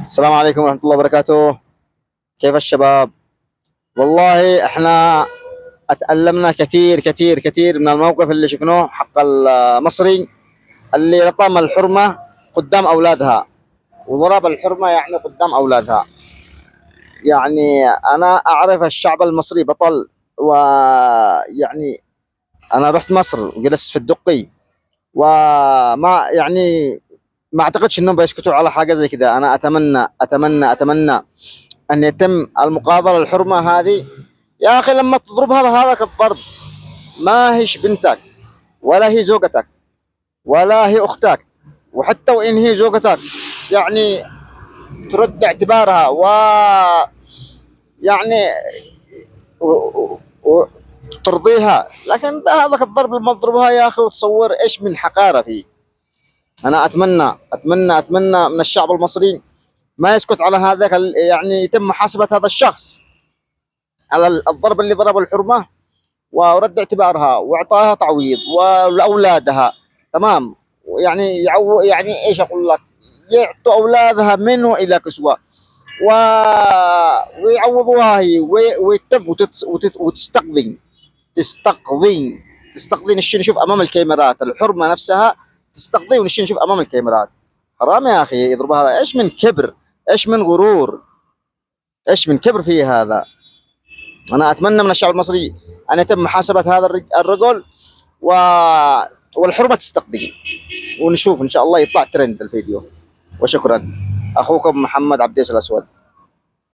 السلام عليكم ورحمة الله وبركاته. كيف الشباب؟ والله احنا اتألمنا كثير كثير كثير من الموقف اللي شفناه حق المصري اللي لطم الحرمة قدام أولادها وضرب الحرمة يعني قدام أولادها. يعني أنا أعرف الشعب المصري بطل، ويعني أنا رحت مصر وجلست في الدقي، وما يعني ما أعتقدش إنهم بيسكتوا على حاجة زي كذا. أنا أتمنى أن يتم المقابلة الحرمة هذه. يا أخي لما تضربها بهذاك الضرب، ما هيش بنتك ولا هي زوجتك ولا هي أختك، وحتى وإن هي زوجتك يعني ترد اعتبارها يعني وترضيها. لكن بهذاك الضرب لما تضربها يا أخي وتصور إيش من حقارة فيه. أنا أتمنى من الشعب المصري ما يسكت على هذاك يعني يتم محاسبة هذا الشخص على الضرب اللي ضربه الحرمة، ورد اعتبارها واعطاها تعويض ولاولادها. تمام. يعني يعني ايش اقول لك، يعطوا اولادها من والى كسوه و... ويعوضوها هي ويتم وتستقضي تستقضي نشوف نشوف امام الكاميرات الحرمه نفسها تستقضي ونشوف نشوف امام الكاميرات. حرام يا اخي يضربها. ايش من كبر، ايش من غرور، ايش من كبر في هذا. انا اتمنى من الشعب المصري ان يتم محاسبه هذا الرجل و... والحرمه تستقضي، ونشوف ان شاء الله يطلع ترند الفيديو. وشكرا. اخوكم محمد عبد الاسود.